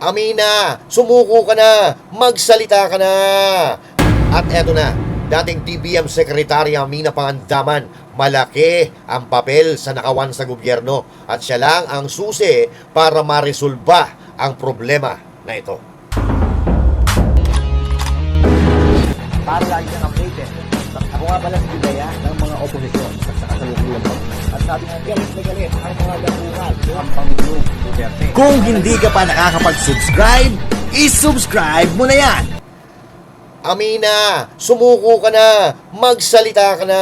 Amina, sumuko ka na, magsalita ka na. At eto na, dating DBM Secretary Amina Pangandaman, malaki ang papel sa nakawan sa gobyerno at siya lang ang susi para maresolba ang problema na ito. Para lagi kang updated. Ako nga pala si Bidaya ng mga oposisyon sa kasalukuyan ko. At sabi nga, galit na galit ang mga dapungan ng Pangulong Duterte. Kung hindi ka pa nakakapag-subscribe, isubscribe mo na yan! Amina, sumuko ka na, magsalita ka na.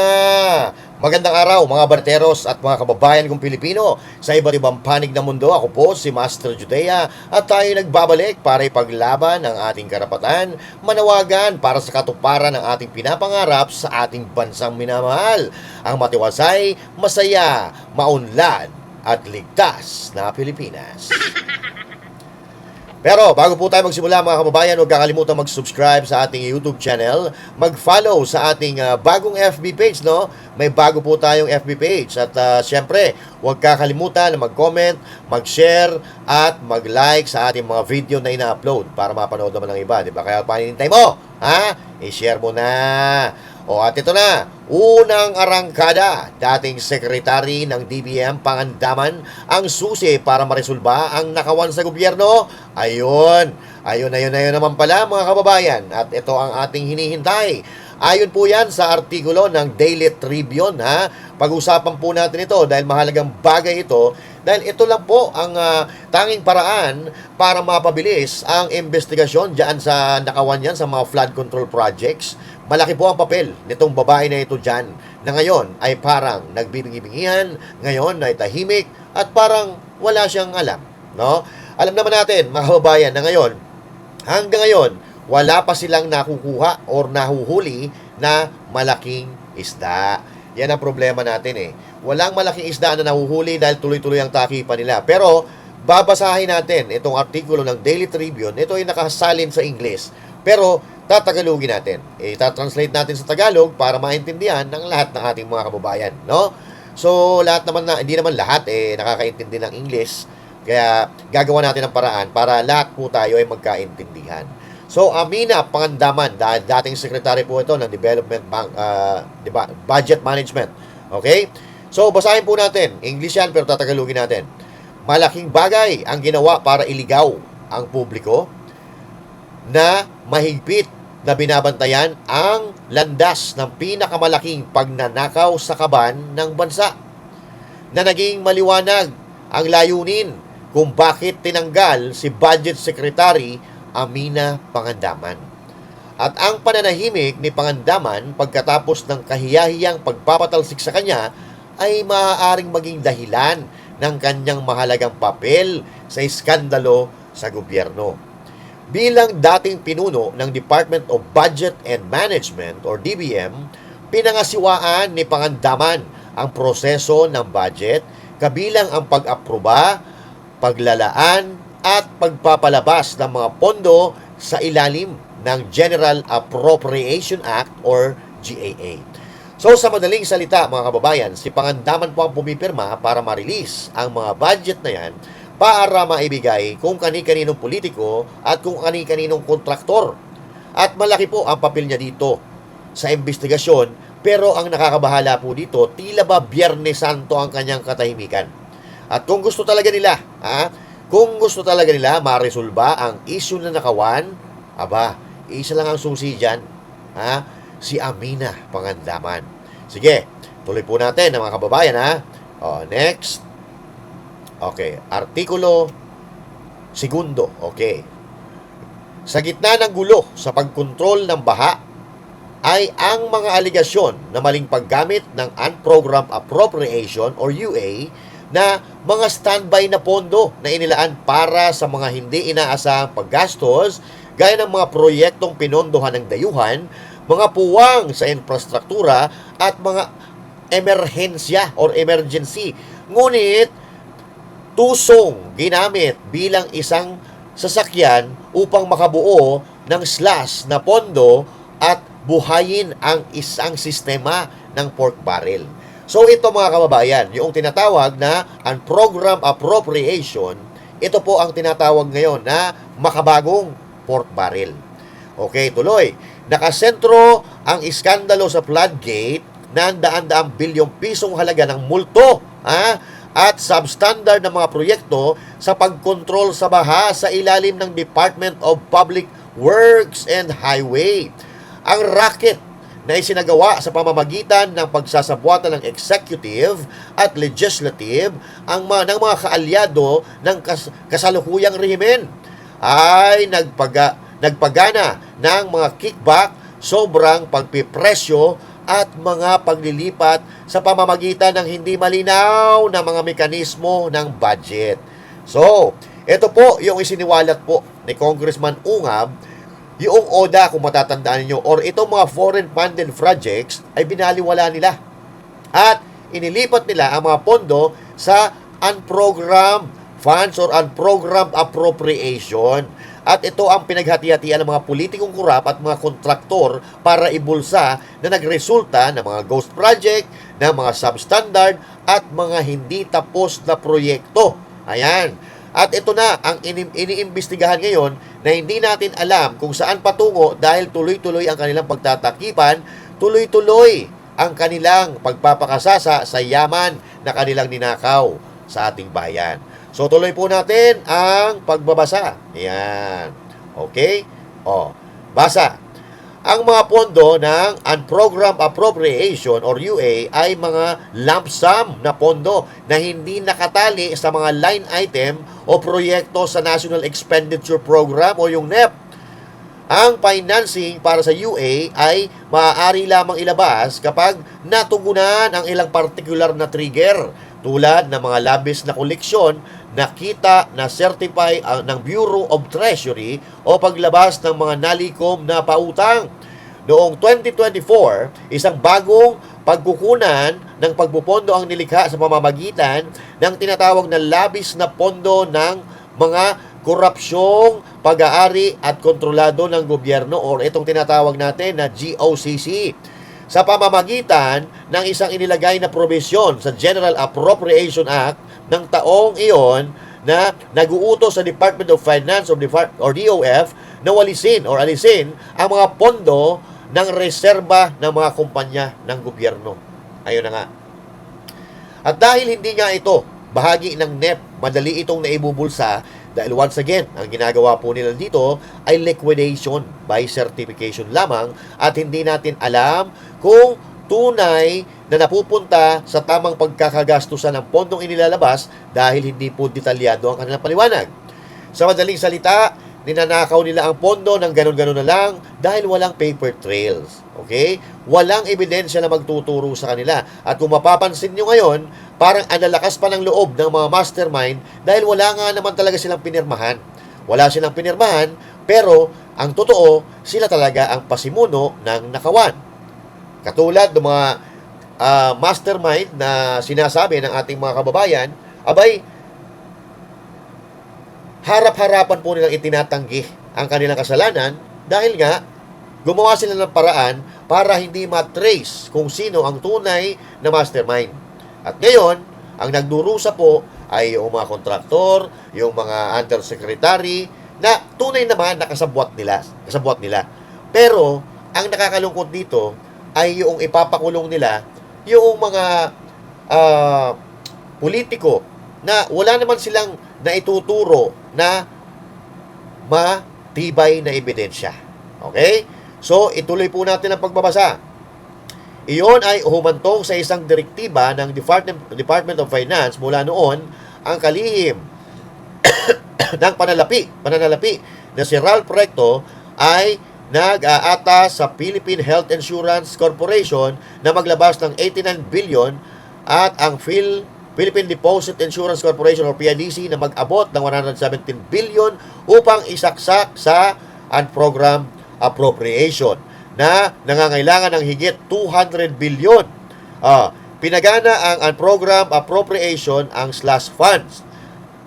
Magandang araw mga barteros at mga kababayan kong Pilipino sa iba't ibang panig ng mundo. Ako po si Master Judea at tayo nagbabalik para ipaglaban ang ating karapatan, manawagan para sa katuparan ng ating pinapangarap sa ating bansang minamahal, ang matiwasay, masaya, maunlad at ligtas na Pilipinas. Pero bago po tayo magsimula mga kababayan, huwag kakalimutan mag-subscribe sa ating YouTube channel, mag-follow sa ating bagong FB page, no? May bago po tayong FB page at syempre, huwag kakalimutan na mag-comment, mag-share at mag-like sa ating mga video na ina-upload para mapanood naman ng iba, di ba? Kaya paninintay mo, ha? I-share mo na. O at ito na, unang arangkada, dating sekretary ng DBM Pangandaman ang susi para maresolba ang nakawan sa gobyerno. Ayun naman pala mga kababayan. At ito ang ating hinihintay. Ayon po yan sa artikulo ng Daily Tribune, ha? Pag-usapan po natin ito dahil mahalagang bagay ito. Dahil ito lang po ang tanging paraan para mapabilis ang investigasyon dyan sa nakawan yan sa mga flood control projects. Malaki po ang papel nitong babae na ito dyan na ngayon ay parang nagbibingi-bingihan, ngayon ay tahimik at parang wala siyang alam. No? Alam naman natin mga kababayan na ngayon, hanggang ngayon, wala pa silang nakukuha or nahuhuli na malaking isda. Yan ang problema natin eh. Walang malaking isda na nahuhuli dahil tuloy-tuloy ang takipan nila. Pero babasahin natin itong artikulo ng Daily Tribune. Ito ay nakasalin sa English. Pero tatagalogin natin. Itatranslate natin sa Tagalog para maintindihan ng lahat ng ating mga kababayan. No? So lahat naman hindi naman lahat nakakaintindi ng English. Kaya gagawa natin ng paraan para lahat po tayo ay magkaintindihan. So, Amina Pangandaman, dating sekretary po ito ng Development Bank, Budget Management. Okay? So, basahin po natin. English yan, pero tatagalogin natin. Malaking bagay ang ginawa para iligaw ang publiko na mahigpit na binabantayan ang landas ng pinakamalaking pagnanakaw sa kaban ng bansa. Na naging maliwanag ang layunin kung bakit tinanggal si Budget Secretary Amina Pangandaman. At ang pananahimik ni Pangandaman pagkatapos ng kahiyahiyang pagpapatalsik sa kanya ay maaaring maging dahilan ng kanyang mahalagang papel sa iskandalo sa gobyerno. Bilang dating pinuno ng Department of Budget and Management or DBM, pinangasiwaan ni Pangandaman ang proseso ng budget kabilang ang pag-aproba, paglalaan at pagpapalabas ng mga pondo sa ilalim ng General Appropriation Act or GAA. So sa madaling salita mga kababayan, si Pangandaman po ang pumipirma para ma-release ang mga budget na yan para maibigay kung kani-kaninong politiko at kung kani-kaninong kontraktor. At malaki po ang papel niya dito sa investigasyon, pero ang nakakabahala po dito, tila ba Biyernes Santo ang kanyang katahimikan. At kung gusto talaga nila, kung gusto talaga nila maresolba ang issue na nakawan, isa lang ang susi dyan, si Amina Pangandaman. Sige, tuloy po natin mga kababayan, next. Okay, artikulo segundo. Okay. Sa gitna ng gulo sa pagkontrol ng baha ay ang mga aligasyon na maling paggamit ng Unprogrammed Appropriation or UA na mga standby na pondo na inilaan para sa mga hindi inaasahang paggastos gaya ng mga proyektong pinondohan ng dayuhan, mga puwang sa infrastruktura at mga emerhensya or emergency. Ngunit, tusong ginamit bilang isang sasakyan upang makabuo ng slash na pondo at buhayin ang isang sistema ng pork barrel. So ito mga kababayan, yung tinatawag na unprogrammed appropriation, ito po ang tinatawag ngayon na makabagong pork barrel. Okay, tuloy. Nakasentro ang iskandalo sa floodgate ng daan-daang bilyong pisong halaga ng multo at substandard na mga proyekto sa pagkontrol sa baha sa ilalim ng Department of Public Works and Highway. Ang racket na isinagawa sa pamamagitan ng pagsasabuatan ng executive at legislative ng mga kaalyado ng kasalukuyang rehimen ay nagpagana ng mga kickback, sobrang pagpipresyo at mga paglilipat sa pamamagitan ng hindi malinaw na mga mekanismo ng budget. So, ito po yung isiniwalat po ni Congressman Ungab, yung ODA kung matatandaan niyo, or itong mga foreign funded projects ay binaliwala nila. At inilipat nila ang mga pondo sa unprogrammed funds or unprogrammed appropriation. At ito ang pinaghati-hatian ng mga politikong kurap at mga kontraktor para ibulsa na nagresulta ng mga ghost project, ng mga substandard at mga hindi tapos na proyekto. Ayan. At ito na ang iniimbestigahan ngayon na hindi natin alam kung saan patungo dahil tuloy-tuloy ang kanilang pagtatakipan, tuloy-tuloy ang kanilang pagpapakasasa sa yaman na kanilang ninakaw sa ating bayan. So, tuloy po natin ang pagbabasa. Ayan. Okay? Basa. Ang mga pondo ng Unprogrammed Appropriation or UA ay mga lump sum na pondo na hindi nakatali sa mga line item o proyekto sa National Expenditure Program o yung NEP. Ang financing para sa UA ay maaari lamang ilabas kapag natugunan ang ilang particular na trigger tulad ng mga labis na koleksyon na kita na certify ng Bureau of Treasury o paglabas ng mga nalikom na pautang. Noong 2024, isang bagong pagkukunan ng pagpupondo ang nilikha sa pamamagitan ng tinatawag na labis na pondo ng mga korupsyong pag-aari at kontrolado ng gobyerno or itong tinatawag natin na GOCC. Sa pamamagitan ng isang inilagay na probisyon sa General Appropriation Act ng taong iyon na nag-uutos sa Department of Finance or DOF na alisin ang mga pondo ng reserba ng mga kumpanya ng gobyerno. Ayun na nga. At dahil hindi nga ito bahagi ng NEP, madali itong naibubulsa dahil once again, ang ginagawa po nila dito ay liquidation by certification lamang at hindi natin alam kung tunay na napupunta sa tamang pagkakagastusan ng pondong inilalabas dahil hindi po detalyado ang kanilang paliwanag. Sa madaling salita, ninanakaw nila ang pondo ng ganun-ganun na lang dahil walang paper trails. Okay? Walang ebidensya na magtuturo sa kanila. At kung mapapansin nyo ngayon, parang analakas pa ng loob ng mga mastermind dahil wala nga naman talaga silang pinirmahan. Wala silang pinirmahan, pero ang totoo, sila talaga ang pasimuno ng nakawan. Katulad ng mga mastermind na sinasabi ng ating mga kababayan, abay, harap-harapan po nilang itinatanggi ang kanilang kasalanan dahil nga gumawa sila ng paraan para hindi matrace kung sino ang tunay na mastermind. At ngayon, ang nagdurusa po ay yung mga kontraktor, yung mga undersecretary na tunay naman nakasabwat nila. Pero, ang nakakalungkot dito ay yung ipapakulong nila yung mga politiko na wala naman silang naituturo na matibay na ebidensya. Okay? So, ituloy po natin ang pagbabasa. Iyon ay humantong sa isang direktiba ng Department of Finance mula noon ang kalihim ng pananalapi na si Ralph Recto ay nag-aata sa Philippine Health Insurance Corporation na maglabas ng 89 billion at ang Philippine Deposit Insurance Corporation or PIDC na mag-abot ng 117 billion upang isaksak sa unprogrammed appropriation na nangangailangan ng higit 200 billion. Pinagana ang unprogrammed appropriation ang slush funds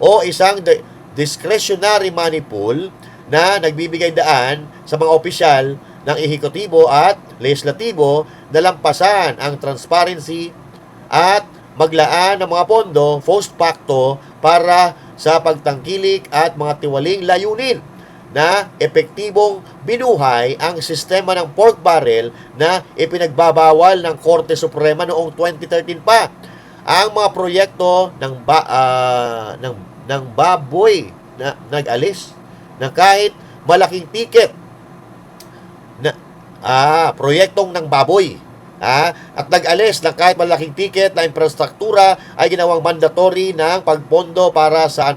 o isang discretionary money pool na nagbibigay daan sa mga opisyal ng ehekutibo at legislatibo na lampasan ang transparency at maglaan ng mga pondo post facto para sa pagtangkilik at mga tiwaling layunin na epektibong binuhay ang sistema ng pork barrel na ipinagbabawal ng Korte Suprema noong 2013 pa. Ang mga proyekto ng baboy na nag-alis na kahit malaking tiket na proyektong ng baboy at nag-alis ng kahit malaking ticket na infrastruktura ay ginawang mandatory ng pagpondo para sa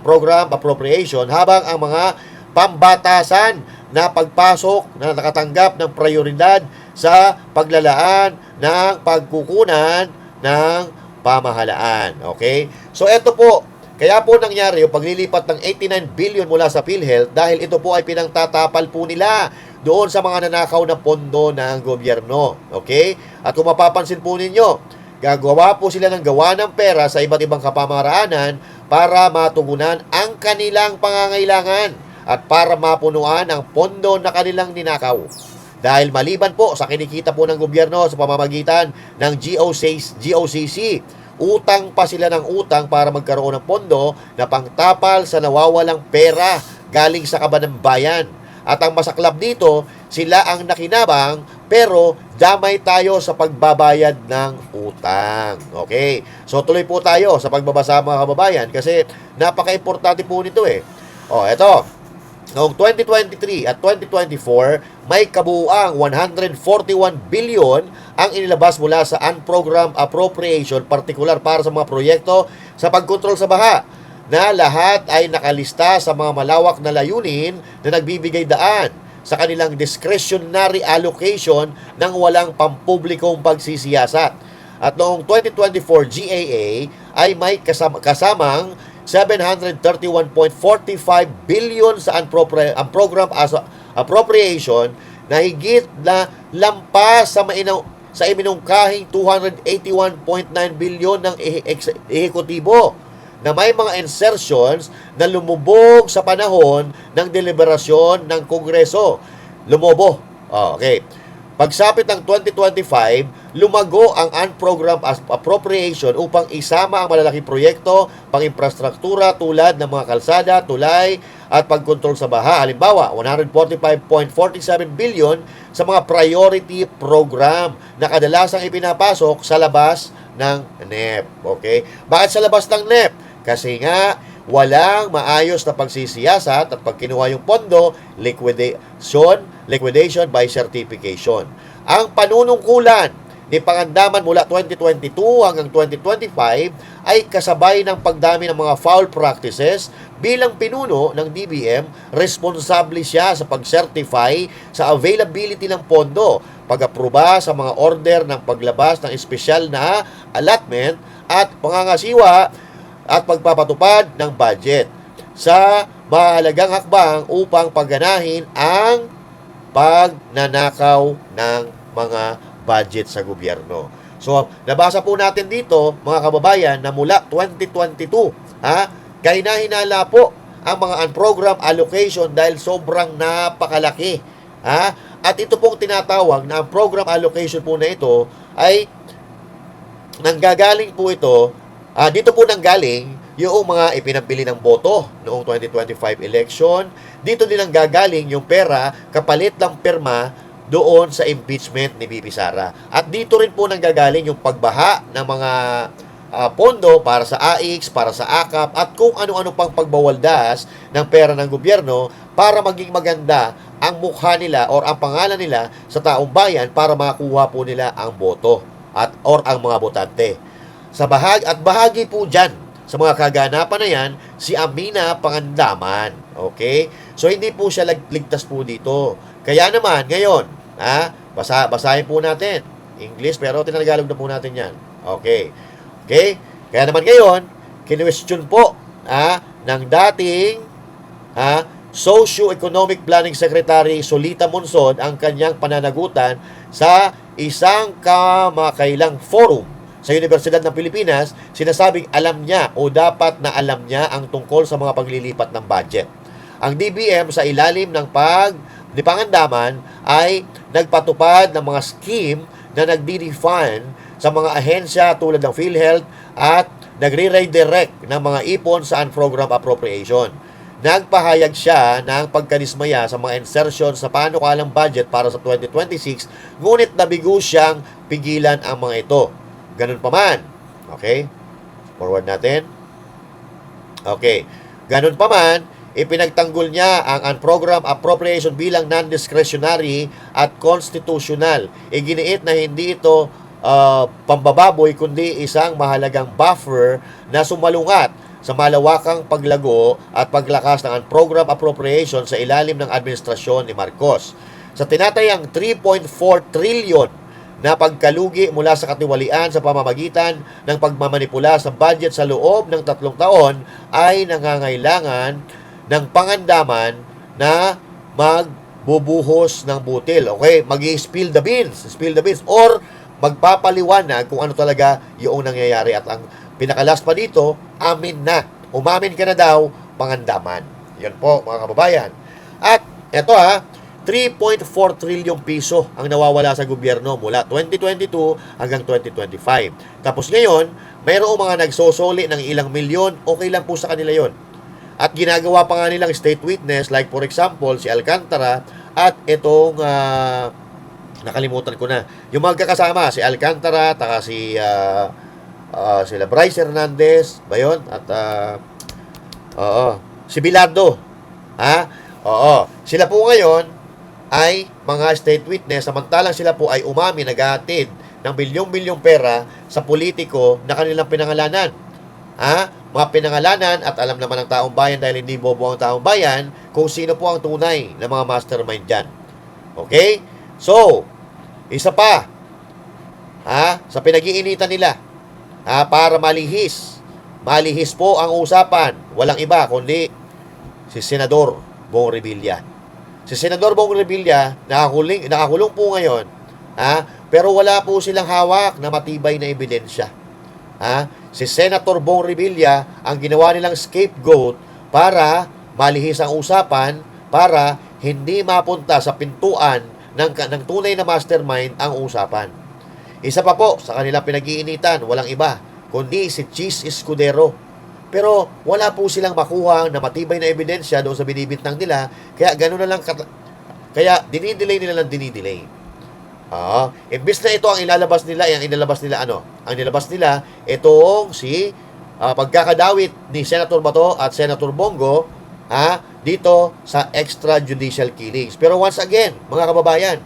program appropriation, habang ang mga pambatasan na pagpasok na nakatanggap ng prioridad sa paglalaan ng pagkukunan ng pamahalaan. Okay? So, ito po. Kaya po nangyari yung paglilipat ng 89 billion mula sa PhilHealth dahil ito po ay pinangtatapal po nila doon sa mga nanakaw na pondo ng gobyerno. Okay? At kung mapapansin po ninyo, gagawa po sila ng gawa ng pera sa iba't ibang kapamaraanan para matugunan ang kanilang pangangailangan at para mapunuan ang pondo na kanilang ninakaw. Dahil maliban po sa kinikita po ng gobyerno sa pamamagitan ng GOCC, utang pa sila ng utang para magkaroon ng pondo na pangtapal sa nawawalang pera galing sa kaban ng bayan. At ang masaklap dito, sila ang nakinabang pero damay tayo sa pagbabayad ng utang. Okay? So tuloy po tayo sa pagbabasa mga kababayan kasi napaka-importante po nito eh. Eto. Noong 2023 at 2024, may kabuuang 141 billion ang inilabas mula sa unprogrammed appropriation, partikular para sa mga proyekto sa pagkontrol sa baha, na lahat ay nakalista sa mga malawak na layunin na nagbibigay daan sa kanilang discretionary allocation ng walang pampublikong pagsisiyasat. At noong 2024 GAA ay may kasamang 731.45 billion sa unprogrammed appropriation na higit na lampas sa iminungkahing 281.9 billion ng ehekutibo na may mga insertions na lumubog sa panahon ng deliberasyon ng Kongreso. Lumobo. Okay. Pagsapit ng 2025, lumago ang unprogrammed appropriation upang isama ang malalaking proyekto pang-infrastruktura tulad ng mga kalsada, tulay at pagkontrol sa baha. Halimbawa, 145.47 billion sa mga priority program na kadalasang ipinapasok sa labas ng NEP. Okay? Bakit sa labas ng NEP? Kasi nga, walang maayos na pagsisiyasat at pag kinuha yung pondo, liquidation by certification. Ang panunungkulan ni Pangandaman mula 2022 hanggang 2025 ay kasabay ng pagdami ng mga foul practices. Bilang pinuno ng DBM, responsable siya sa pag-certify sa availability ng pondo, pag-aproba sa mga order ng paglabas ng espesyal na allotment at pangangasiwa at pagpapatupad ng budget sa mahalagang hakbang upang pagganahin ang pagnanakaw ng mga budget sa gobyerno. So, nabasa po natin dito, mga kababayan, na mula 2022, kahinahinala po ang mga unprogrammed allocation dahil sobrang napakalaki. At ito pong tinatawag na ang program allocation po na ito ay nanggagaling po ito, dito po nanggaling yung mga ipinapili ng boto noong 2025 election. Dito din nanggagaling yung pera kapalit ng pirma doon sa impeachment ni BP Sara. At dito rin po nanggagaling yung pagbaha ng mga pondo para sa AIX, para sa AKAP, at kung ano-ano pang pagbawaldas ng pera ng gobyerno para maging maganda ang mukha nila or ang pangalan nila sa taong bayan para makuha po nila ang boto or ang mga botante. Bahagi po dyan sa mga kaganapan na yan, si Amina Pangandaman. Okay? So, hindi po siya ligtas po dito. Kaya naman, ngayon, basahin po natin. English, pero tinagalog na po natin yan. Okay? Okay? Kaya naman ngayon, kinwestiyon po ng dating Socio-Economic Planning Secretary Solita Monzon ang kanyang pananagutan sa isang kamakailang forum sa Universidad ng Pilipinas. Sinasabing alam niya o dapat na alam niya ang tungkol sa mga paglilipat ng budget. Ang DBM sa ilalim ng ni Pangandaman ay nagpatupad ng mga scheme na nagdi-define sa mga ahensya tulad ng PhilHealth at nagre-redirect ng mga ipon sa unprogrammed appropriation. Nagpahayag siya ng pagkadismaya sa mga insertion sa panukalang budget para sa 2026, ngunit nabigo siyang pigilan ang mga ito. Ganun pa man. Okay? Forward natin. Okay. Ganun pa man, ipinagtanggol niya ang unprogrammed appropriation bilang non-discretionary at constitutional. Iginiit na hindi ito pambababoy kundi isang mahalagang buffer na sumalungat sa malawakang paglago at paglakas ng unprogrammed appropriation sa ilalim ng administrasyon ni Marcos. Sa tinatayang 3.4 trillion na pagkalugi mula sa katiwalian sa pamamagitan ng pagmamanipula sa budget sa loob ng 3 taon ay nangangailangan ng pangandaman na magbubuhos ng butil. Okay, mag-spill the beans or magpapaliwanag kung ano talaga yung nangyayari. At ang pinakalas pa dito, amin na. Umamin ka na daw, pangandaman. Yan po, mga kababayan. At eto 3.4 trilyong piso ang nawawala sa gobyerno mula 2022 hanggang 2025. Tapos ngayon, mayroong mga nagsosoli ng ilang milyon, okay lang po sa kanila yon. At ginagawa pa nga nilang state witness, like for example, si Alcantara at itong, nakalimutan ko na, yung magkakasama, si Alcantara, taka si sila Bryce Hernandez, ba yun? At, si Bilardo. Sila po ngayon ay mga state witness, samantalang sila po ay umami, naghahatid ng bilyong-bilyong pera sa politiko na kanilang pinangalanan. Mga pinangalanan at alam naman ng taong bayan dahil hindi bobo ang taong bayan kung sino po ang tunay na mga mastermind dyan. Okay? So, isa pa, sa pinag-iinitan nila, para malihis po ang usapan, walang iba kundi si Senador Bong Revilla. Si Senador Bong Revilla, nakakulong po ngayon, pero wala po silang hawak na matibay na ebidensya. Si Senator Bong Revilla ang ginawa nilang scapegoat para malihis ang usapan, para hindi mapunta sa pintuan ng tunay na mastermind ang usapan. Isa pa po sa kanilang pinag-iinitan, walang iba kundi si Cheese Escudero. Pero wala po silang makuha na matibay na ebidensya doon sa binibintang nila, kaya gano'n na lang, kaya dinidelay nila ng dinidelay. Imbis na ito ang ilalabas nila, ang inilabas nila ano? Ang nilabas nila, itong si pagkakadawit ni Senator Bato at Senator Bongo dito sa extrajudicial killings. Pero once again, mga kababayan,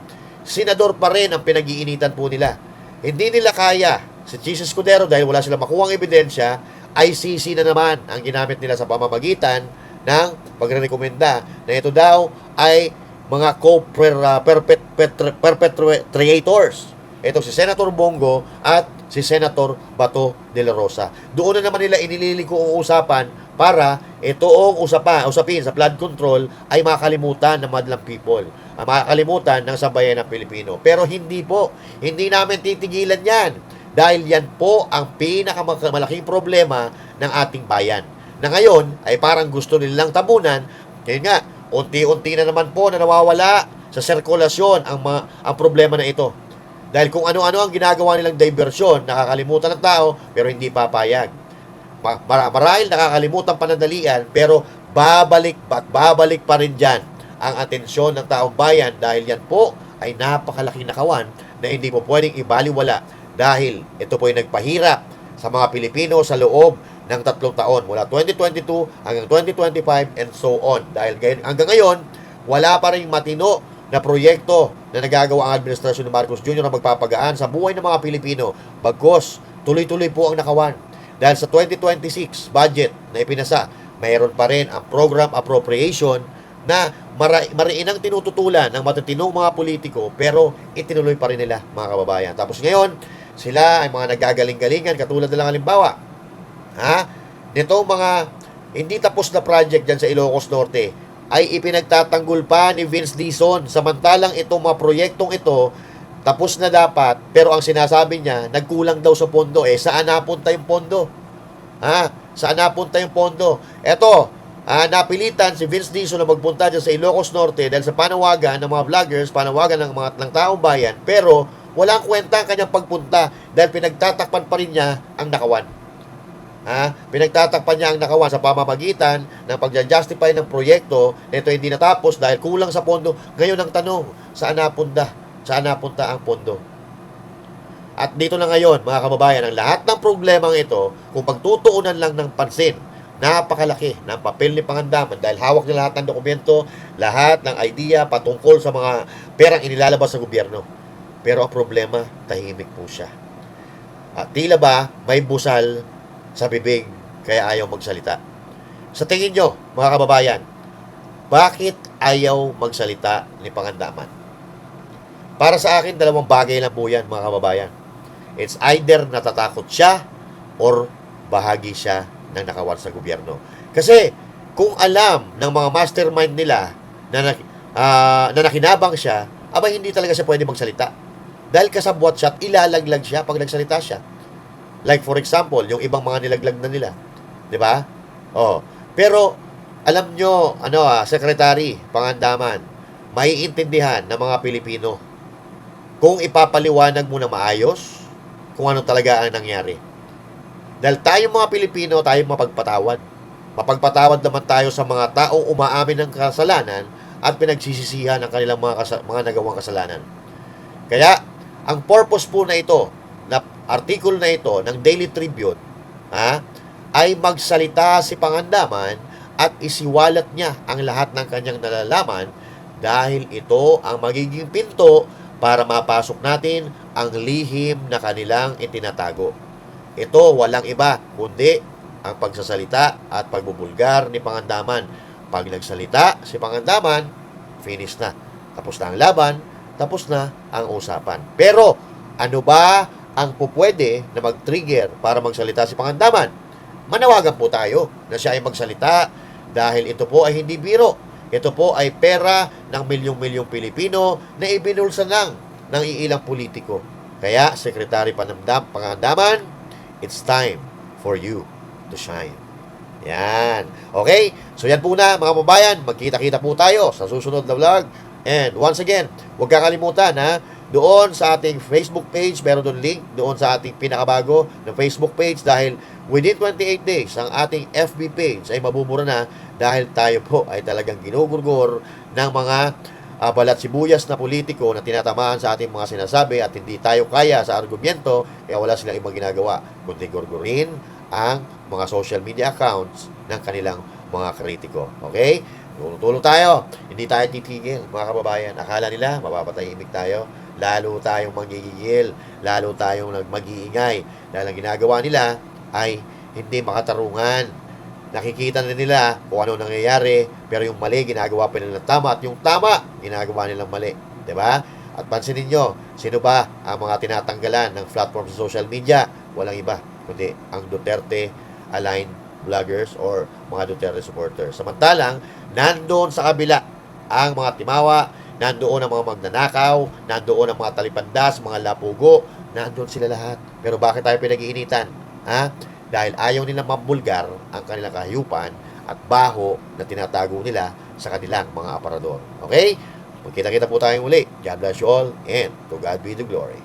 senador pa rin ang pinag-iinitan po nila. Hindi nila kaya si Cheese Escudero dahil wala silang makuhang ebidensya, ICC na naman ang ginamit nila sa pamamagitan ng pagre-rekomenda na ito daw ay mga co-perpetrators. Ito si Senator Bongo at si Senator Bato de la Rosa. Doon na naman nila inililiko ang usapan para itoong usapin sa flood control ay makalimutan ng madlang people. Makakalimutan ng sambayan ng Pilipino. Pero hindi po. Hindi namin titigilan yan. Dahil yan po ang pinakamalaking problema ng ating bayan. Na ngayon ay parang gusto nilang tabunan. Kaya nga, unti-unti na naman po na nawawala sa sirkulasyon ang problema na ito. Dahil kung ano-ano ang ginagawa nilang diversyon, nakakalimutan ng tao, pero hindi papayag. Marahil nakakalimutan panandalian, pero babalik pa rin dyan ang atensyon ng taong bayan dahil yan po ay napakalaking nakawan na hindi po pwedeng ibaliwala dahil ito po ay nagpahirap sa mga Pilipino sa loob ng 3 taon mula 2022 hanggang 2025 and so on. Dahil hanggang ngayon, wala pa rin matino na proyekto na nagagawa ang administrasyon ni Marcos Jr. na magpapagaan sa buhay ng mga Pilipino. Bagkus, tuloy-tuloy po ang nakawan. Dahil sa 2026 budget na ipinasa, mayroon pa rin ang program appropriation na mariinang tinututulan ng matitinong mga politiko pero itinuloy pa rin nila, mga kababayan. Tapos ngayon, sila ay mga nagagaling-galingan katulad na lang halimbawa. Nitong mga hindi tapos na project dyan sa Ilocos Norte ay ipinagtatanggol pa ni Vince Dizon samantalang itong mga proyektong ito tapos na dapat pero ang sinasabi niya nagkulang daw sa pondo. Saan napunta yung pondo? Saan napunta yung pondo? Eto, napilitan si Vince Dizon na magpunta dyan sa Ilocos Norte dahil sa panawagan ng mga vloggers, panawagan ng taong bayan, pero walang kwenta ang kanyang pagpunta dahil pinagtatakpan pa rin niya ang nakawan. Pinagtatakpan niya ang nakawan sa pamamagitan ng pagja-justify ng proyekto na ito hindi natapos dahil kulang sa pondo. Ngayon ang tanong, saan napunta? Saan napunta ang pondo? At dito na ngayon, mga kababayan, ang lahat ng problemang ito, kung pagtutuunan lang ng pansin, napakalaki ng papel ni Pangandaman dahil hawak niya lahat ng dokumento, lahat ng idea patungkol sa mga perang inilalabas sa gobyerno. Pero ang problema, tahimik po siya. At tila ba may busal sa bibig kaya ayaw magsalita? Sa tingin nyo, mga kababayan, bakit ayaw magsalita ni Pangandaman? Para sa akin, dalawang bagay lang po yan, mga kababayan. It's either natatakot siya or bahagi siya ng nakawan sa gobyerno. Kasi kung alam ng mga mastermind nila na nakinabang siya, abay hindi talaga siya pwede magsalita. Dahil kasabwat siya at ilalaglag siya pag nagsalita siya. Like for example, yung ibang mga nilaglag na nila. 'Di ba? Pero alam nyo, Secretary Pangandaman, maiintindihan ng mga Pilipino kung ipapaliwanag mo na maayos kung ano talaga ang nangyari. Dahil tayo mga Pilipino, tayo mapagpatawad. Mapagpatawad naman tayo sa mga taong umaamin ng kasalanan at pinagsisisihan ang kanilang mga nagawang kasalanan. Kaya, ang purpose po na ito, na article na ito ng Daily Tribune, ay magsalita si Pangandaman at isiwalat niya ang lahat ng kanyang nalalaman dahil ito ang magiging pinto para mapasok natin ang lihim na kanilang itinatago. Ito walang iba kundi ang pagsasalita at pagbubulgar ni Pangandaman. Pag nagsalita si Pangandaman, finish na. Tapos na ang laban, tapos na ang usapan. Pero ano ba ang pupwede na mag-trigger para magsalita si Pangandaman? Manawagan po tayo na siya ay magsalita dahil ito po ay hindi biro. Ito po ay pera ng milyong-milyong Pilipino na ibinulsa ng iilang politiko. Kaya, Secretary Pangandaman, it's time for you to shine. Yan. Okay? So yan po na, mga kababayan. Magkita-kita po tayo sa susunod na vlog. And once again, huwag kakalimutan doon sa ating Facebook page, meron doon link doon sa ating pinakabago na Facebook page dahil within 28 days, ang ating FB page ay mabubura na dahil tayo po ay talagang ginugurgur ng mga balat sibuyas na politiko na tinatamaan sa ating mga sinasabi at hindi tayo kaya sa argumento kaya wala silang ibang ginagawa kundi gurgurin ang mga social media accounts ng kanilang mga kritiko. Okay? Tulong tayo. Hindi tayo titigil, mga kababayan. Akala nila mapapatahimik tayo. Lalo tayong manggigigil. Lalo tayong mag-iingay. Dahil ang ginagawa nila ay hindi makatarungan. Nakikita na nila kung ano nangyayari, pero yung mali, ginagawa pa nila ng tama, at yung tama, ginagawa nilang mali. Diba? At pansinin nyo, sino ba ang mga tinatanggalan ng platform sa social media? Walang iba, kundi ang Duterte-aligned vloggers or mga Duterte supporters. Samantalang, nandoon sa kabila ang mga timawa, nandoon ang mga magnanakaw, nandoon ang mga talipandas, mga lapugo, nandoon sila lahat. Pero bakit tayo pinag-iinitan? Dahil ayaw nilang mambulgar ang kanilang kahayupan at baho na tinatago nila sa kanilang mga aparador. Okay? Magkita-kita po tayong uli. God bless you all and to God be the glory.